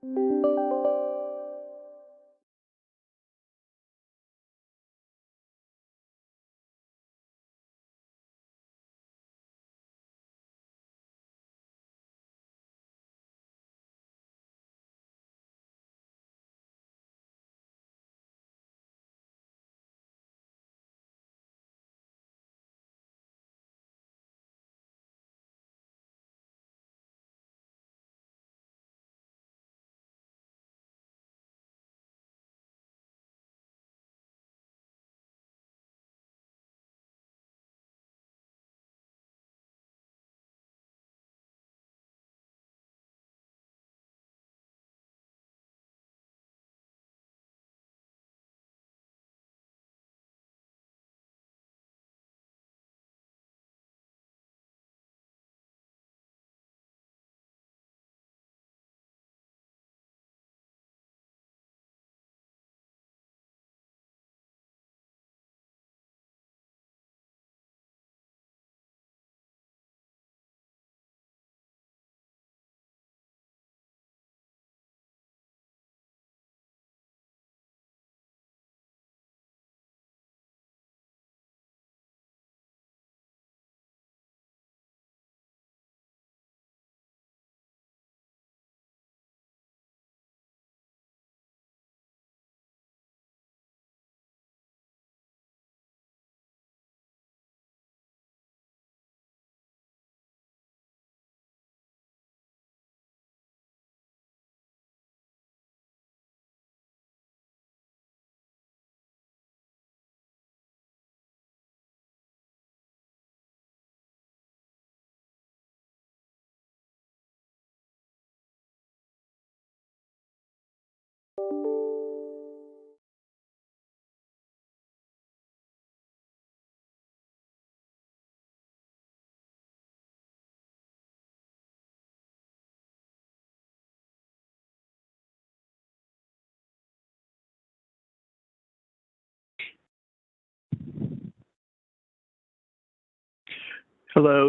Hello,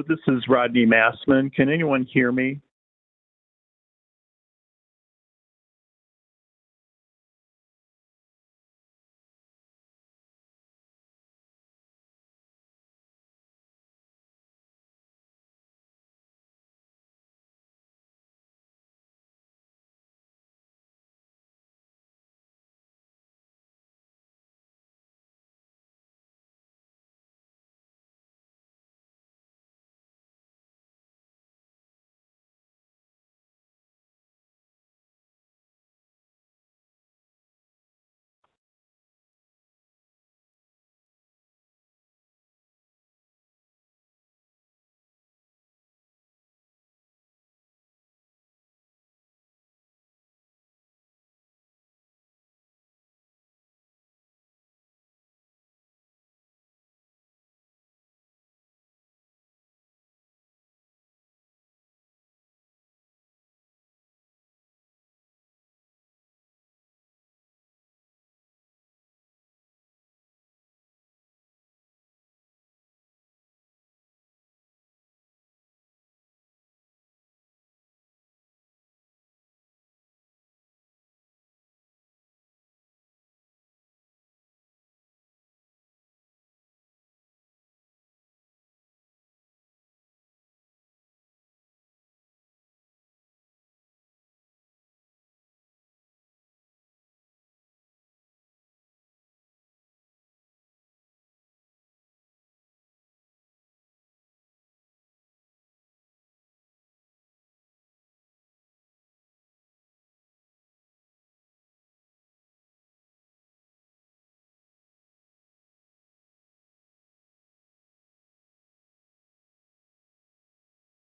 this is Rodney Massman. Can anyone hear me?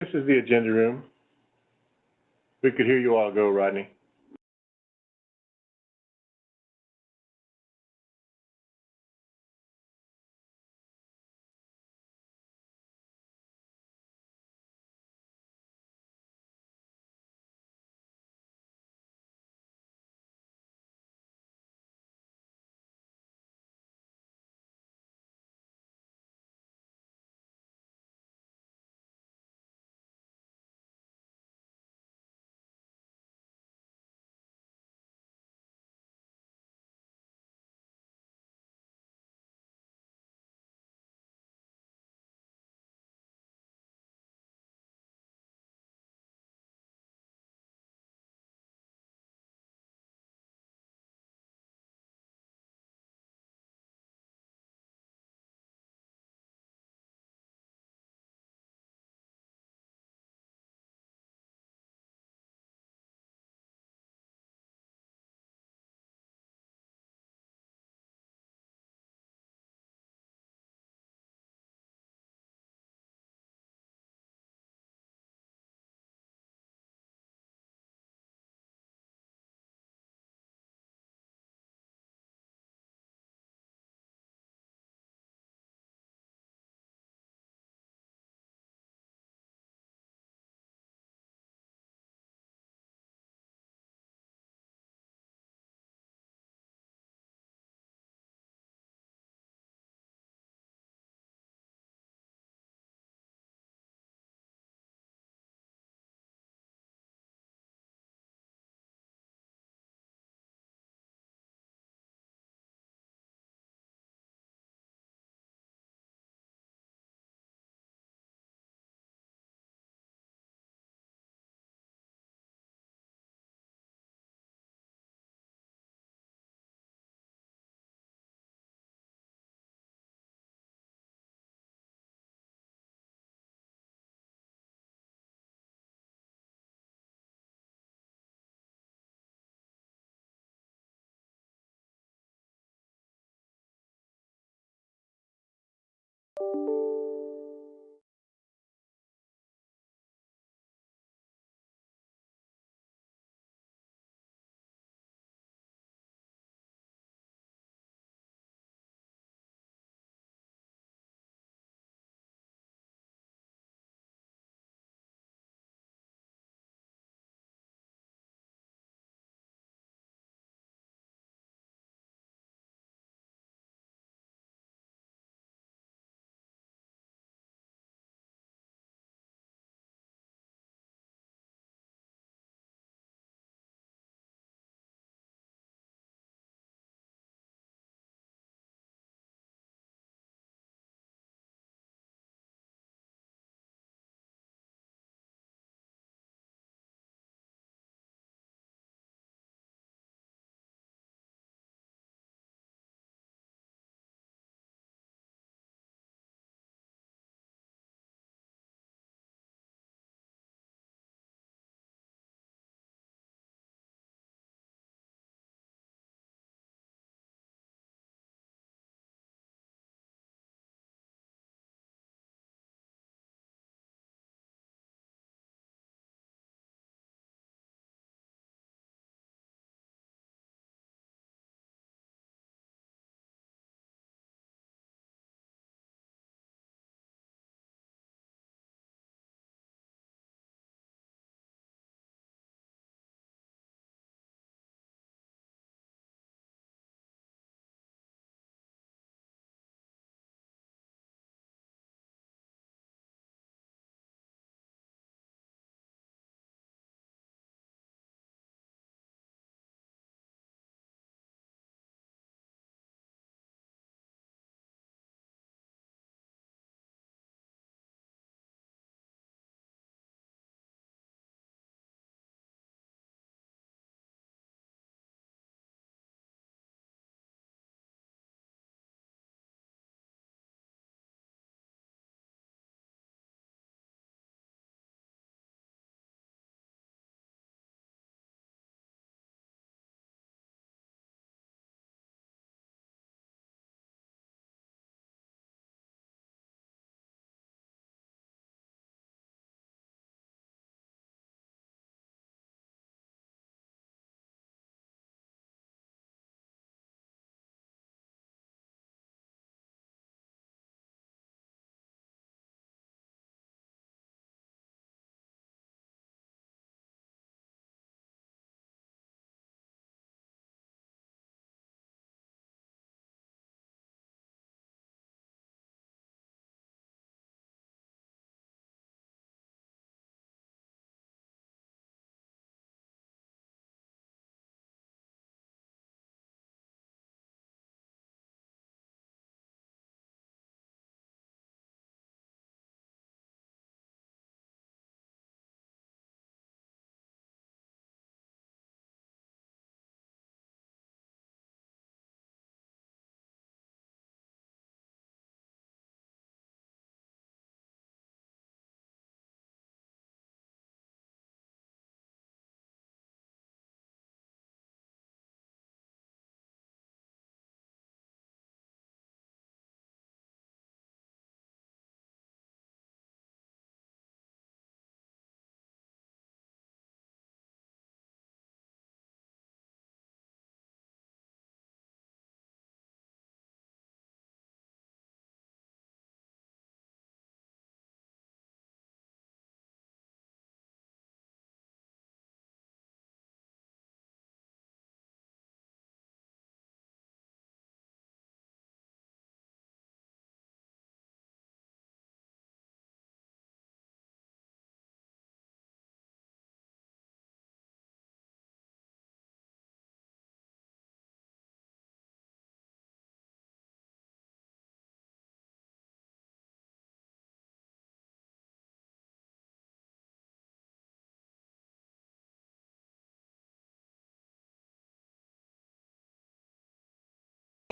This is the agenda room. We could hear you all go, Rodney.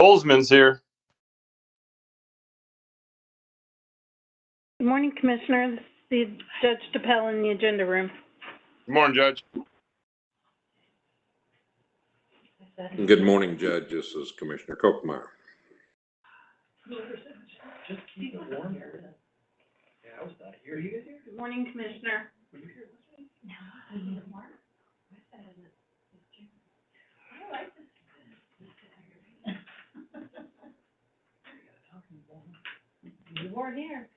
Holzman's here. Good morning, Commissioner. This is Judge DePel in the agenda room. Good morning, Judge. Good morning, Judge. This is Commissioner Kochmeyer. Good morning, Commissioner. You weren't here.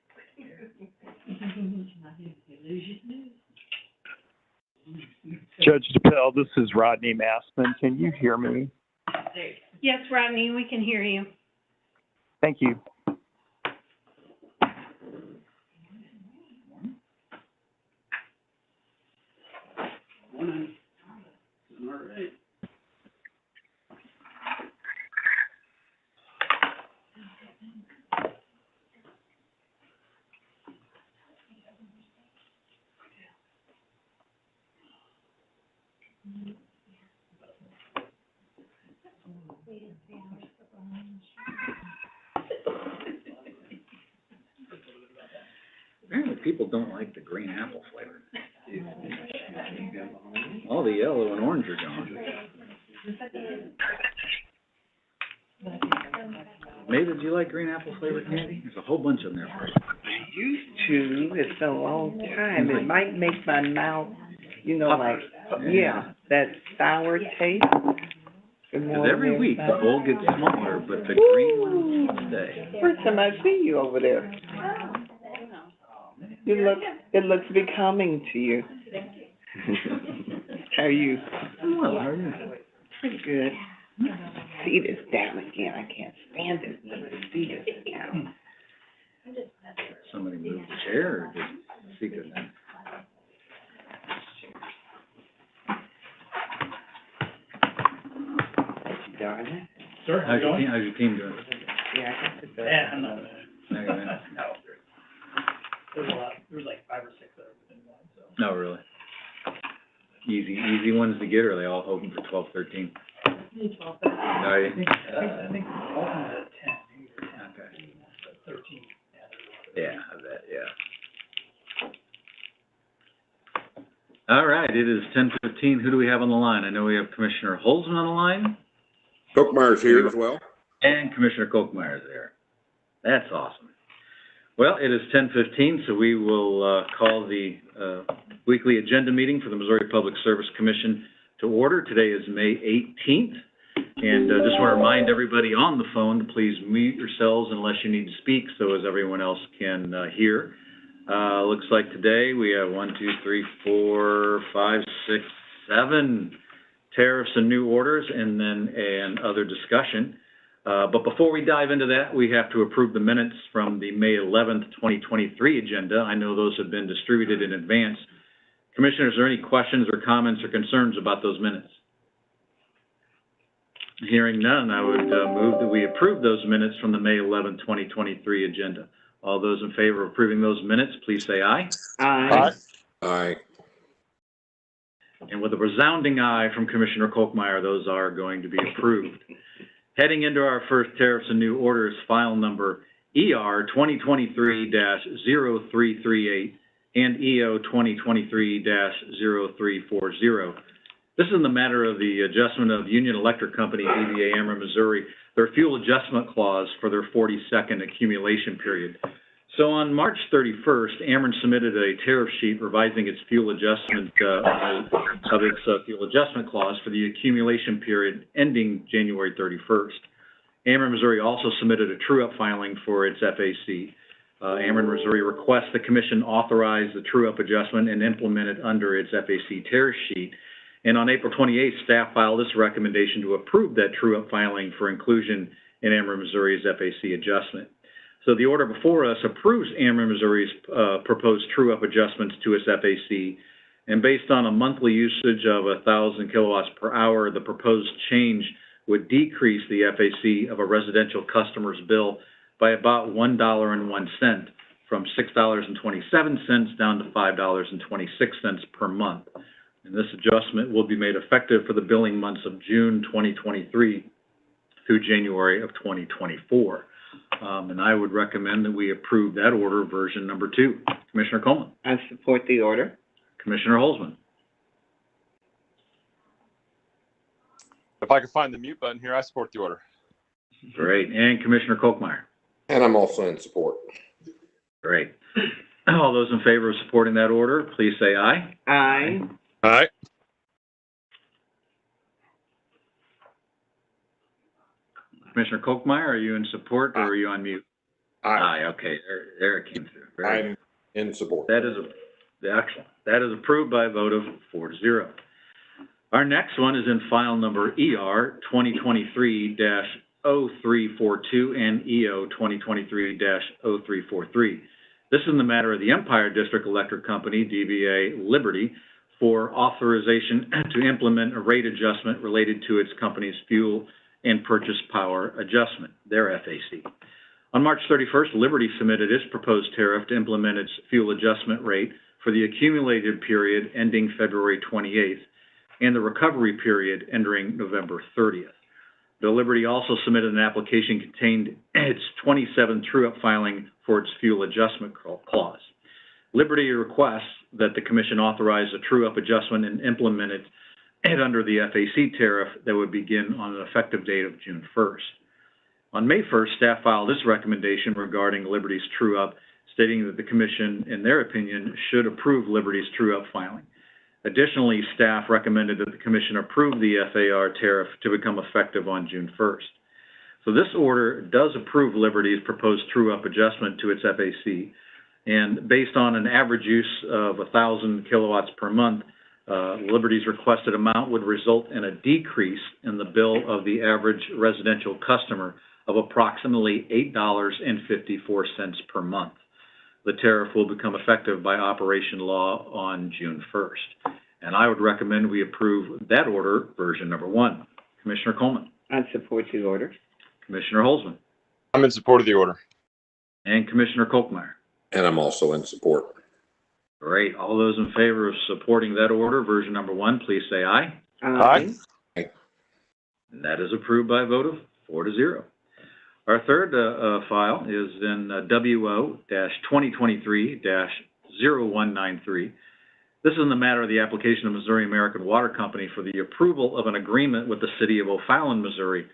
Judge DePel, this is Rodney Massman. Can you hear me? Yes, Rodney, we can hear you. Thank you. Apparently people don't like the green apple flavor. All the yellow and orange are gone. May, did you like green apple flavored candy? There's a whole bunch of them there for you. I used to. It's been a long time. It might make my mouth, like, that sour taste. Because every week the bowl gets smaller, but the green ones stay. First time I see you over there. It looks becoming to you. How are you? Well, how are you? Pretty good. Seat is down again. I can't stand it when the seat is down. Somebody moved the chair or just secret? Darling. Sir, how's your team doing? Yeah, I guess it does. Yeah, I'm not. No. There's a lot. There's like 5 or 6 that are within one, so. No, really. Easy ones to get, or are they all hoping for 12, 13? Maybe 12, 13. Are you? I think Alton's at 10, maybe they're 10. Okay. But 13. Yeah, I bet, yeah. All right, it is 10:15. Who do we have on the line? I know we have Commissioner Holzman on the line. Kochmeyer's here as well. And Commissioner Kochmeyer is there. That's awesome. Well, it is 10:15, so we will call the weekly agenda meeting for the Missouri Public Service Commission to order. Today is May 18th. And just want to remind everybody on the phone to please mute yourselves unless you need to speak so as everyone else can hear. Looks like today we have 1, 2, 3, 4, 5, 6, 7 tariffs and new orders, and then an other discussion. But before we dive into that, we have to approve the minutes from the May 11th, 2023 agenda. I know those have been distributed in advance. Commissioners, are there any questions or comments or concerns about those minutes? Hearing none, I would move that we approve those minutes from the May 11th, 2023 agenda. All those in favor of approving those minutes, please say aye. Aye. Aye. And with a resounding aye from Commissioner Kochmeyer, those are going to be approved. Heading into our first tariffs and new orders, file number ER 2023-0338 and EO 2023-0340. This is in the matter of the adjustment of Union Electric Company, DBA Ameren, Missouri, their fuel adjustment clause for their 42nd accumulation period. So on March 31st, Ameren submitted a tariff sheet revising its fuel adjustment fuel adjustment clause for the accumulation period ending January 31st. Ameren, Missouri also submitted a true-up filing for its FAC. Ameren, Missouri requests the Commission authorize the true-up adjustment and implement it under its FAC tariff sheet. And on April 28th, staff filed this recommendation to approve that true-up filing for inclusion in Ameren, Missouri's FAC adjustment. So the order before us approves Ameren, Missouri's proposed true-up adjustments to its FAC. And based on a monthly usage of 1,000 kilowatts per hour, the proposed change would decrease the FAC of a residential customer's bill by about $1.01, from $6.27 down to $5.26 per month. And this adjustment will be made effective for the billing months of June 2023 through January of 2024. And I would recommend that we approve that order, version number 2. Commissioner Coleman. I support the order. Commissioner Holzman. If I can find the mute button here, I support the order. Great. And Commissioner Kochmeyer. And I'm also in support. Great. All those in favor of supporting that order, please say aye. Aye. All right. Commissioner Kochmeyer, are you in support or are you on mute? Aye. Okay. There it came through. Very I'm in support. That is excellent. That is approved by a vote of 4-0. Our next one is in file number ER 2023-0342 and EO 2023-0343. This is in the matter of the Empire District Electric Company, DBA Liberty, for authorization to implement a rate adjustment related to its company's fuel and purchase power adjustment, their FAC. On March 31st, Liberty submitted its proposed tariff to implement its fuel adjustment rate for the accumulated period ending February 28th and the recovery period ending November 30th. The Liberty also submitted an application containing its 27th true-up filing for its fuel adjustment clause. Liberty requests that the Commission authorize a true-up adjustment and implement it under the FAC tariff that would begin on an effective date of June 1st. On May 1st, staff filed this recommendation regarding Liberty's true-up, stating that the Commission, in their opinion, should approve Liberty's true-up filing. Additionally, staff recommended that the Commission approve the FAR tariff to become effective on June 1st. So this order does approve Liberty's proposed true-up adjustment to its FAC, and based on an average use of 1,000 kilowatts per month, Liberty's requested amount would result in a decrease in the bill of the average residential customer of approximately $8.54 per month. The tariff will become effective by operation law on June 1st. And I would recommend we approve that order, version number 1. Commissioner Coleman. I support the order. Commissioner Holzman. I'm in support of the order. And Commissioner Kochmeyer. And I'm also in support. Great. All those in favor of supporting that order, version number 1, please say aye. Aye. And that is approved by a vote of 4-0. Our third file is in WO-2023-0193. This is in the matter of the application of Missouri American Water Company for the approval of an agreement with the City of O'Fallon, Missouri,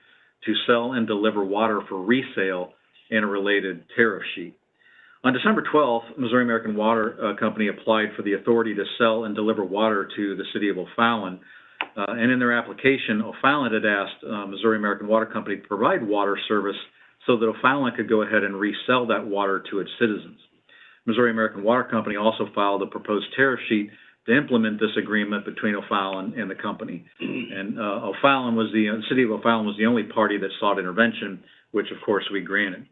to sell and deliver water for resale and a related tariff sheet. On December 12th, Missouri American Water Company applied for the authority to sell and deliver water to the City of O'Fallon. And in their application, O'Fallon had asked Missouri American Water Company to provide water service so that O'Fallon could go ahead and resell that water to its citizens. Missouri American Water Company also filed a proposed tariff sheet to implement this agreement between O'Fallon and the company. And the City of O'Fallon was the only party that sought intervention, which of course we granted.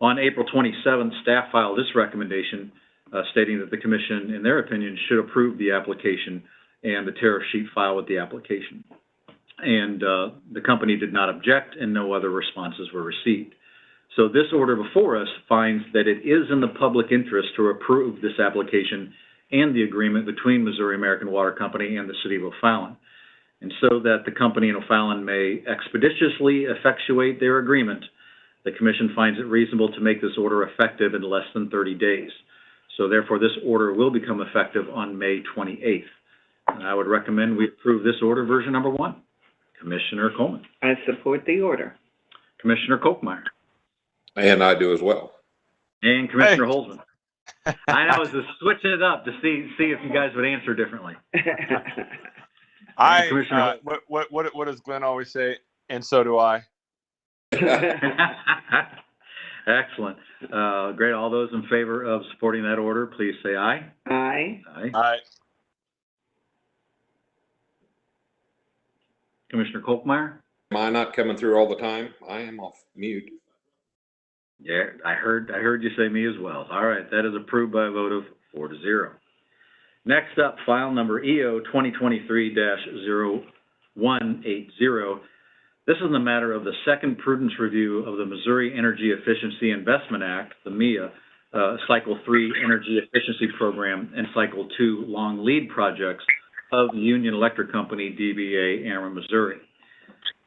On April 27th, staff filed this recommendation stating that the Commission, in their opinion, should approve the application and the tariff sheet filed with the application. And the company did not object and no other responses were received. So this order before us finds that it is in the public interest to approve this application and the agreement between Missouri American Water Company and the City of O'Fallon. And so that the company and O'Fallon may expeditiously effectuate their agreement, the Commission finds it reasonable to make this order effective in less than 30 days. So therefore, this order will become effective on May 28th. And I would recommend we approve this order, version number 1. Commissioner Coleman. I support the order. Commissioner Kochmeyer. And I do as well. And Commissioner Holzman. I know, I was just switching it up to see if you guys would answer differently. Commissioner, what does Glenn always say? And so do I. Excellent. Great. All those in favor of supporting that order, please say aye. Aye. Aye. Aye. Commissioner Kochmeyer? Am I not coming through all the time? I am off mute. Yeah, I heard you say me as well. All right, that is approved by a vote of 4-0. Next up, file number EO 2023-0180. This is in the matter of the second prudence review of the Missouri Energy Efficiency Investment Act, the MEIA, Cycle 3 Energy Efficiency Program, and Cycle 2 Long Lead projects of the Union Electric Company, DBA Ameren, Missouri.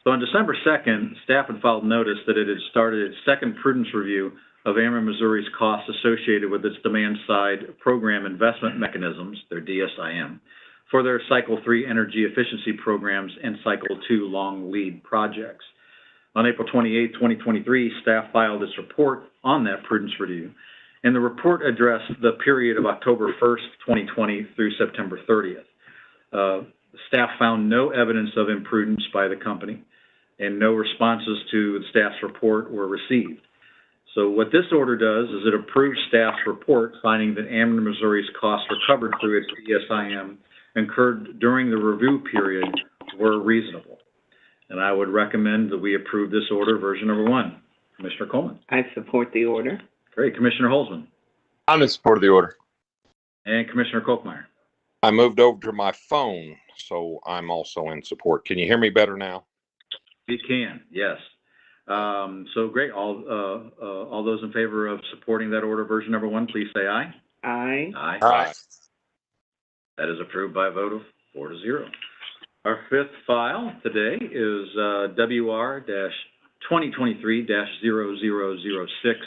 So on December 2nd, staff had filed notice that it had started its second prudence review of Ameren Missouri's costs associated with its demand-side program investment mechanisms, their DSIM, for their Cycle 3 energy efficiency programs and Cycle 2 long lead projects. On April 28, 2023, staff filed its report on that prudence review, and the report addressed the period of October 1st, 2020 through September 30th. Staff found no evidence of imprudence by the company, and no responses to the staff's report were received. So what this order does is it approves staff's report finding that Ameren Missouri's costs recovered through its DSIM incurred during the review period were reasonable. And I would recommend that we approve this order, version number 1. Commissioner Coleman. I support the order. Great. Commissioner Holzman. I'm in support of the order. And Commissioner Kolkmeyer. I moved over to my phone, so I'm also in support. Can you hear me better now? We can, yes. So great. All those in favor of supporting that order, version number 1, please say aye. Aye. Aye. Aye. That is approved by a vote of 4-0. Our fifth file today is WR-2023-0006.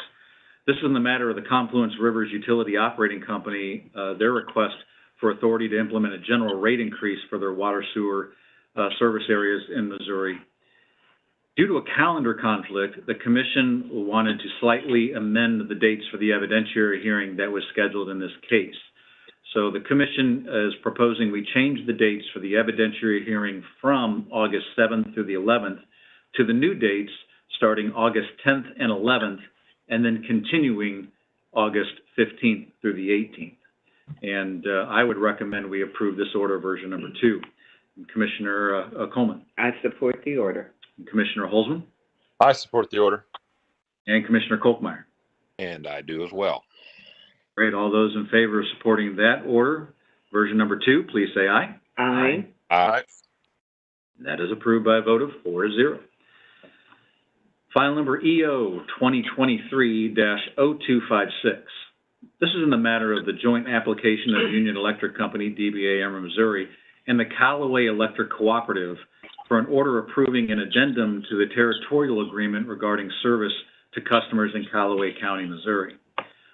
This is in the matter of the Confluence Rivers Utility Operating Company, their request for authority to implement a general rate increase for their water sewer service areas in Missouri. Due to a calendar conflict, the Commission wanted to slightly amend the dates for the evidentiary hearing that was scheduled in this case. So the Commission is proposing we change the dates for the evidentiary hearing from August 7th through the 11th to the new dates starting August 10th and 11th, and then continuing August 15th through the 18th. And I would recommend we approve this order, version number 2. Commissioner Coleman. I support the order. Commissioner Holzman. I support the order. And Commissioner Kolkmeyer. And I do as well. Great. All those in favor of supporting that order, version number 2, please say aye. Aye. Aye. That is approved by a vote of 4-0. File number EO 2023-0256. This is in the matter of the joint application of Union Electric Company, DBA Ameren Missouri, and the Callaway Electric Cooperative for an order approving an addendum to the territorial agreement regarding service to customers in Callaway County, Missouri.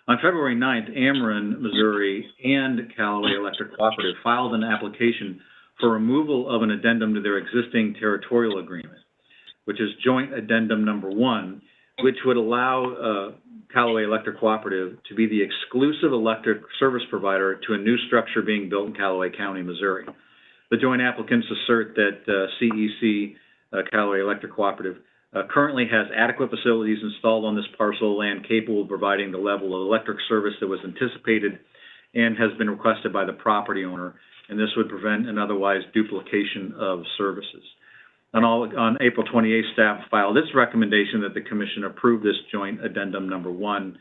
On February 9th, Ameren Missouri and Callaway Electric Cooperative filed an application for removal of an addendum to their existing territorial agreement, which is joint addendum number 1, which would allow Callaway Electric Cooperative to be the exclusive electric service provider to a new structure being built in Callaway County, Missouri. The joint applicants assert that CEC, Callaway Electric Cooperative, currently has adequate facilities installed on this parcel of land capable of providing the level of electric service that was anticipated and has been requested by the property owner, and this would prevent an otherwise duplication of services. On April 28th, staff filed its recommendation that the Commission approve this joint addendum number 1.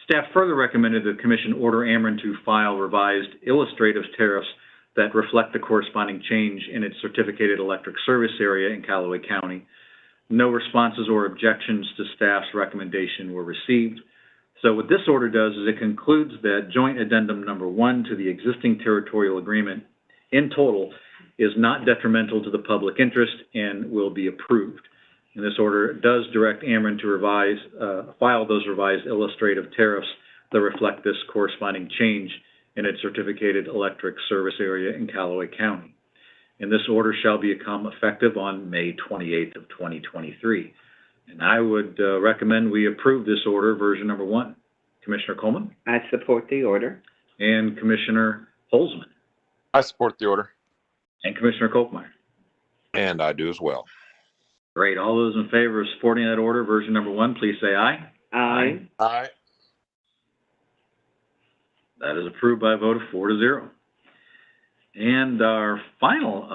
Staff further recommended the Commission order Ameren to file revised illustrative tariffs that reflect the corresponding change in its certificated electric service area in Callaway County. No responses or objections to staff's recommendation were received. So what this order does is it concludes that joint addendum number 1 to the existing territorial agreement in total is not detrimental to the public interest and will be approved. And this order does direct Ameren to file those revised illustrative tariffs that reflect this corresponding change in its certificated electric service area in Callaway County. And this order shall become effective on May 28th of 2023. And I would recommend we approve this order, version number 1. Commissioner Coleman. I support the order. And Commissioner Holzman. I support the order. And Commissioner Kolkmeyer. And I do as well. Great. All those in favor of supporting that order, version number 1, please say aye. Aye. Aye. That is approved by a vote of 4-0. And our final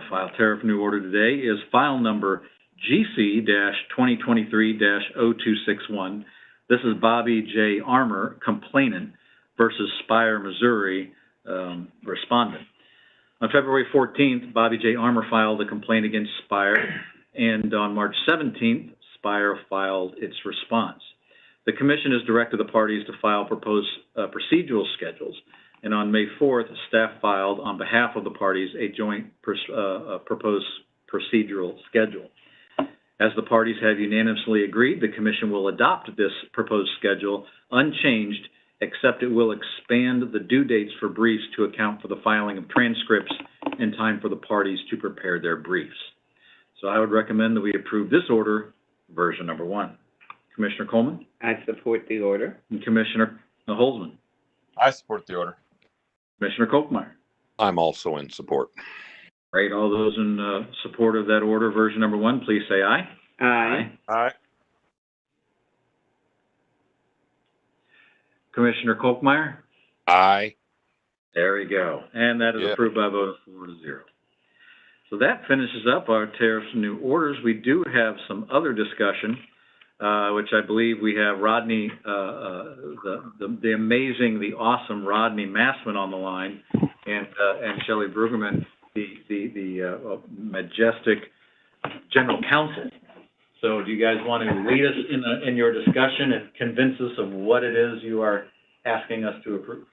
file tariff new order today is file number GC-2023-0261. This is Bobby J. Armour, complainant, versus Spire, Missouri, respondent. On February 14th, Bobby J. Armour filed a complaint against Spire, and on March 17th, Spire filed its response. The Commission has directed the parties to file proposed procedural schedules, and on May 4th, staff filed on behalf of the parties a joint proposed procedural schedule. As the parties have unanimously agreed, the Commission will adopt this proposed schedule unchanged, except it will expand the due dates for briefs to account for the filing of transcripts in time for the parties to prepare their briefs. So I would recommend that we approve this order, version number 1. Commissioner Coleman? I support the order. And Commissioner Holzman? I support the order. Commissioner Kolkmeyer? I'm also in support. Great. All those in support of that order, version number 1, please say aye. Aye. Aye. Commissioner Kolkmeyer? Aye. There we go. And that is Yeah. approved by a vote of 4-0. So that finishes up our tariffs and new orders. We do have some other discussion, which I believe we have Rodney, the amazing, the awesome Rodney Massman on the line, and Shelley Brueggemann, the majestic general counsel. So do you guys want to lead us in your discussion and convince us of what it is you are asking us to approve?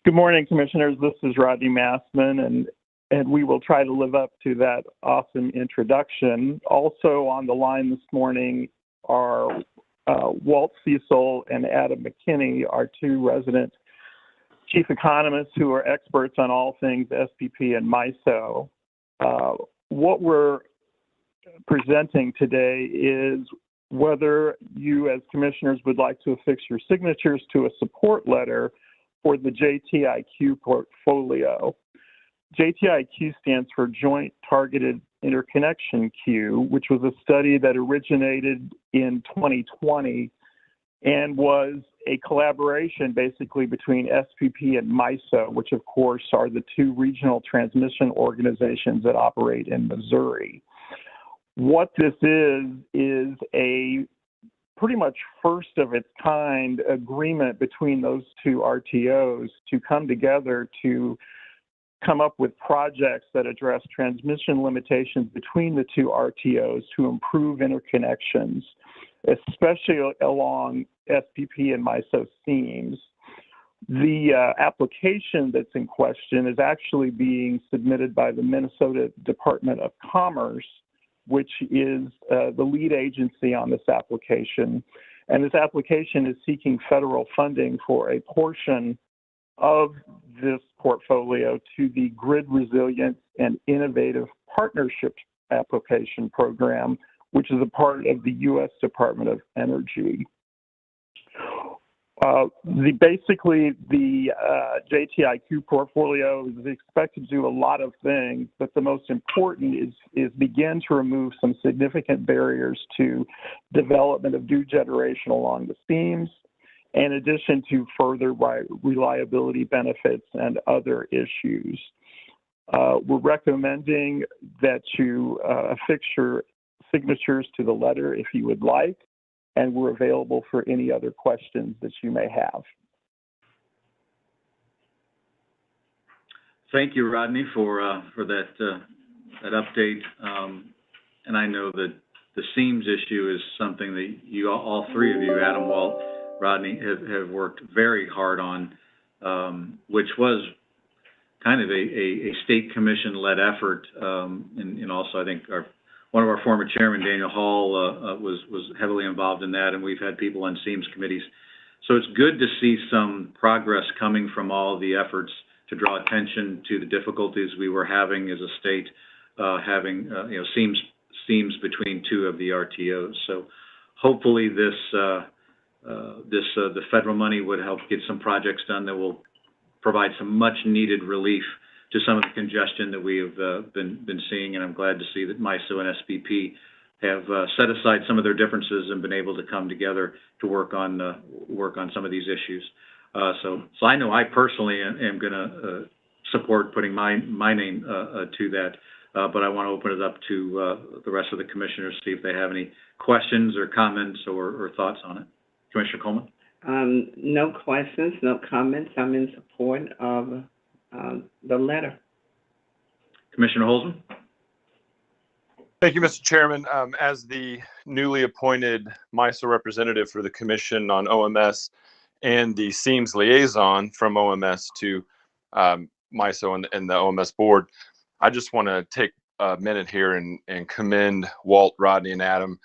Good morning, Commissioners. This is Rodney Massman, and we will try to live up to that awesome introduction. Also on the line this morning are Walt Cecil and Adam McKinney, our 2 resident chief economists who are experts on all things SPP and MISO. What we're presenting today is whether you as commissioners would like to affix your signatures to a support letter for the JTIQ portfolio. JTIQ stands for Joint Targeted Interconnection Queue, which was a study that originated in 2020 and was a collaboration basically between SPP and MISO, which of course are the 2 regional transmission organizations that operate in Missouri. What this is a pretty much first of its kind agreement between those 2 RTOs to come together to come up with projects that address transmission limitations between the 2 RTOs to improve interconnections, especially along SPP and MISO seams. The application that's in question is actually being submitted by the Minnesota Department of Commerce, which is the lead agency on this application. And this application is seeking federal funding for a portion of this portfolio to the Grid Resilience and Innovative Partnerships Application Program, which is a part of the U.S. Department of Energy. Basically, the JTIQ portfolio is expected to do a lot of things, but the most important is begin to remove some significant barriers to development of new generation along the seams, in addition to further reliability benefits and other issues. We're recommending that you affix your signatures to the letter if you would like, and we're available for any other questions that you may have. Thank you, Rodney, for that update. And I know that the seams issue is something that you, all 3 of you, Adam, Walt, Rodney, have worked very hard on, which was kind of a state commission-led effort. And also, I think one of our former chairman, Daniel Hall, was heavily involved in that, and we've had people on seams committees. So it's good to see some progress coming from all of the efforts to draw attention to the difficulties we were having as a state, having seams between 2 of the RTOs. So hopefully the federal money would help get some projects done that will provide some much needed relief to some of the congestion that we have been seeing, and I'm glad to see that MISO and SPP have set aside some of their differences and been able to come together to work on some of these issues. So I know I personally am going to support putting my name to that, but I want to open it up to the rest of the commissioners, see if they have any questions or comments or thoughts on it. Commissioner Coleman? No questions, no comments. I'm in support of the letter. Commissioner Holzman? Thank you, Mr. Chairman. As the newly appointed MISO representative for the Commission on OMS and the SEAMS liaison from OMS to MISO and the OMS board, I just want to take a minute here and commend Walt, Rodney, and Adam.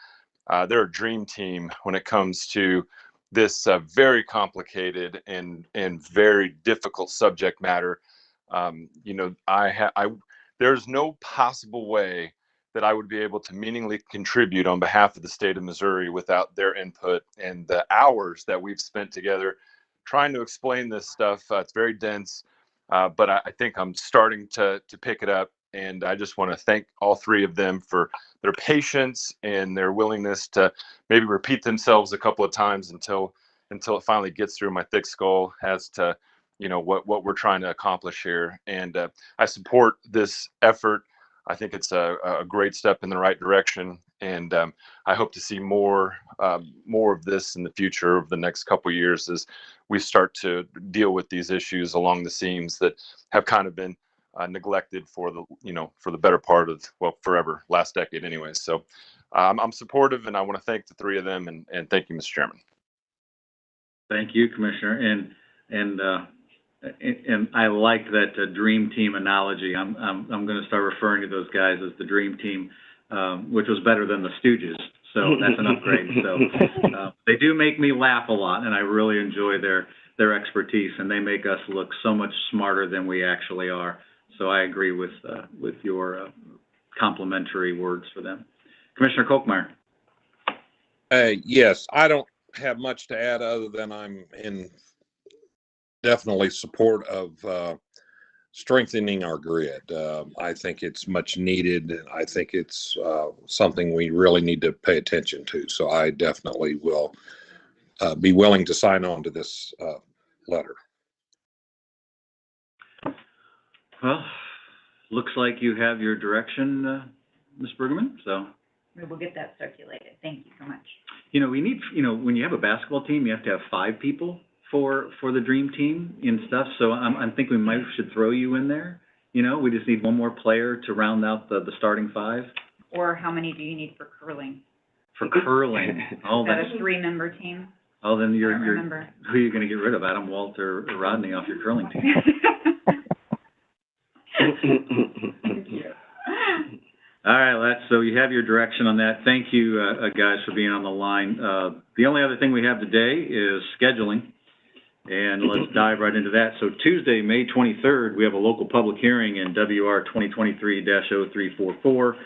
They're a dream team when it comes to this very complicated and very difficult subject matter. You know, there's no possible way that I would be able to meaningfully contribute on behalf of the state of Missouri without their input and the hours that we've spent together trying to explain this stuff. It's very dense, but I think I'm starting to pick it up. And I just want to thank all three of them for their patience and their willingness to maybe repeat themselves a couple of times until it finally gets through my thick skull as to, you know, what we're trying to accomplish here. And I support this effort. I think it's a great step in the right direction. And I hope to see more of this in the future of the next couple of years as we start to deal with these issues along the seams that have kind of been neglected for the better part of, well, forever, last decade anyways. So I'm supportive, and I want to thank the three of them, and thank you, Mr. Chairman. Thank you, Commissioner. And I like that dream team analogy. I'm going to start referring to those guys as the dream team, which was better than the Stooges. So that's an upgrade. So they do make me laugh a lot, and I really enjoy their expertise, and they make us look so much smarter than we actually are. So I agree with your complimentary words for them. Commissioner Kolkmeyer. Yes, I don't have much to add other than I'm in definitely support of strengthening our grid. I think it's much needed. I think it's something we really need to pay attention to. So I definitely will be willing to sign on to this letter. Well, looks like you have your direction, Ms. Brueggemann, so. We will get that circulated. Thank you so much. You know, we need, when you have a basketball team, you have to have 5 people for the dream team and stuff, so I'm thinking we should throw you in there. You know, we just need one more player to round out the starting 5. Or how many do you need for curling? For curling? Oh, Is that a 3-member team? Oh, then you're who are you going to get rid of? Adam, Walt, or Rodney off your curling team? All right, so you have your direction on that. Thank you, guys, for being on the line. The only other thing we have today is scheduling, and let's dive right into that. So Tuesday, May 23rd, we have a local public hearing in WR 2023-0344.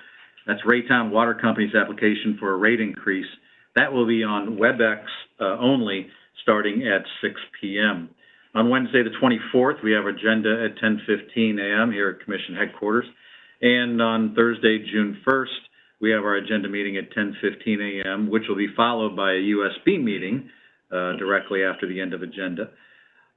That's Raytown Water Company's application for a rate increase. That will be on WebEx only, starting at 6 p.m. On Wednesday, the 24th, we have agenda at 10:15 a.m. here at Commission headquarters. And on Thursday, June 1st, we have our agenda meeting at 10:15 a.m., which will be followed by a USB meeting directly after the end of agenda.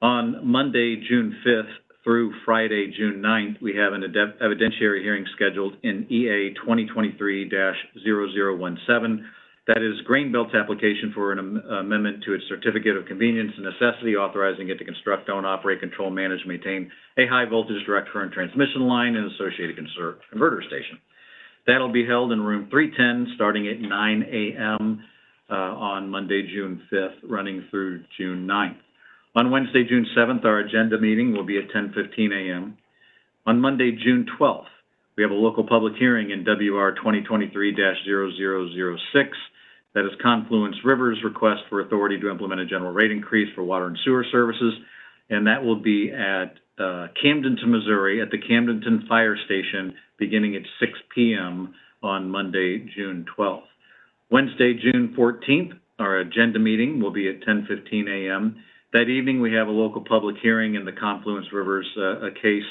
On Monday, June 5th through Friday, June 9th, we have an evidentiary hearing scheduled in EA 2023-0017. That is Grain Belt's application for an amendment to its Certificate of Convenience and Necessity, authorizing it to construct, own, operate, control, manage, and maintain a high-voltage direct current transmission line and associated converter station. That'll be held in room 310, starting at 9 a.m. On Monday, June 5th, running through June 9th. On Wednesday, June 7th, our agenda meeting will be at 10:15 a.m. On Monday, June 12th, we have a local public hearing in WR 2023-0006. That is Confluence River's request for authority to implement a general rate increase for water and sewer services. And that will be at Camdenton, Missouri, at the Camdenton Fire Station, beginning at 6 p.m. on Monday, June 12th. Wednesday, June 14th, our agenda meeting will be at 10:15 a.m. That evening, we have a local public hearing in the Confluence River's case.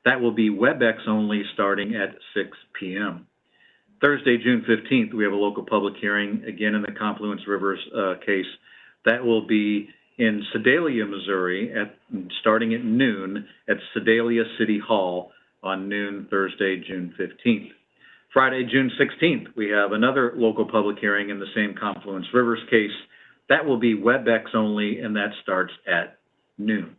That will be WebEx only, starting at 6 p.m. Thursday, June 15th, we have a local public hearing, again in the Confluence River's case. That will be in Sedalia, Missouri, starting at noon at Sedalia City Hall on noon Thursday, June 15th. Friday, June 16th, we have another local public hearing in the same Confluence River's case. That will be WebEx only, and that starts at noon.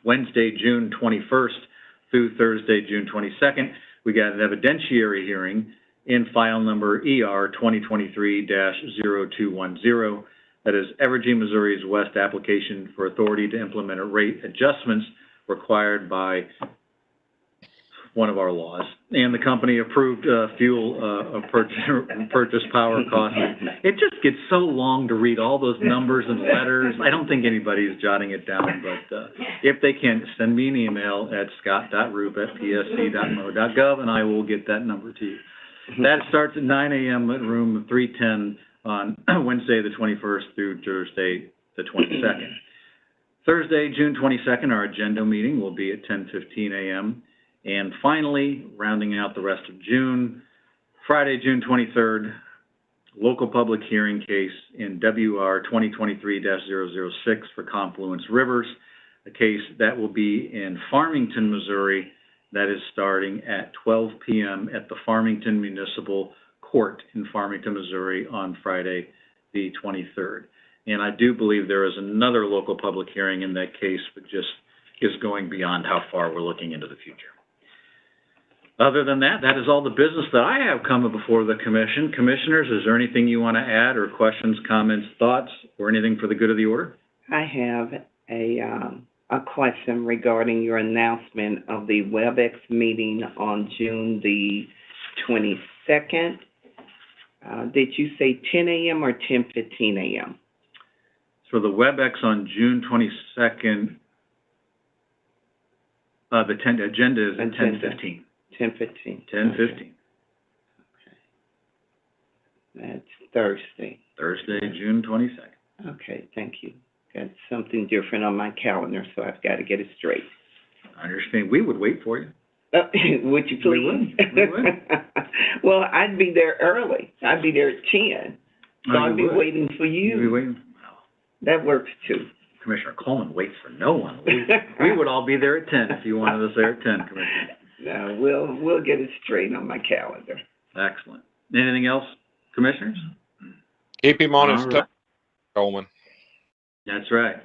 Wednesday, June 21st through Thursday, June 22nd, we got an evidentiary hearing in file number ER 2023-0210. That is Evergy, Missouri's West application for authority to implement a rate adjustments required by one of our laws. And the company approved fuel purchase power cost. It just gets so long to read all those numbers and letters. I don't think anybody's jotting it down, but if they can, send me an email at scott.roop@psc.mo.gov, and I will get that number to you. That starts at 9 a.m. at room 310 on Wednesday, the 21st through Thursday, the 22nd. Thursday, June 22nd, our agenda meeting will be at 10:15 a.m. And finally, rounding out the rest of June, Friday, June 23rd, local public hearing case in WR 2023-006 for Confluence Rivers, a case that will be in Farmington, Missouri, that is starting at 12 p.m. at the Farmington Municipal Court in Farmington, Missouri on Friday, the 23rd. And I do believe there is another local public hearing in that case, but just is going beyond how far we're looking into the future. Other than that, that is all the business that I have coming before the commission. Commissioners, is there anything you want to add, or questions, comments, thoughts, or anything for the good of the order? I have a question regarding your announcement of the WebEx meeting on June the 22nd. Did you say 10 a.m. or 10:15 a.m.? So the WebEx on June 22nd, the agenda is at 10:15. 10:15. 10:15. That's Thursday. Thursday, June 22nd. Okay, thank you. Got something different on my calendar, so I've got to get it straight. I understand. We would wait for you. Would you please? We would. Well, I'd be there early. I'd be there at 10. So Oh, I'd be would. waiting for You'd be you. waiting. Wow. That works too. Commissioner Coleman waits for no one. We would all be there at 10 if you wanted us there at 10, Commissioner. No, we'll get it straight on my calendar. Excellent. Anything else, Commissioners? Keep him on his All toes, right. Coleman. That's right.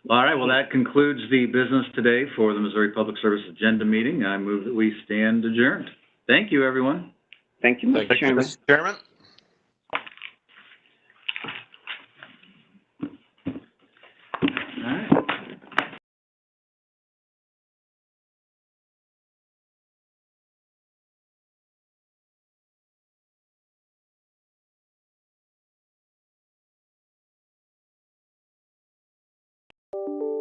All right, well, that concludes the business today for the Missouri Public Service Agenda meeting. I move that we stand adjourned. Thank you, everyone. Thank you, Mr. Thank you, Chairman. Mr. Chairman? All right.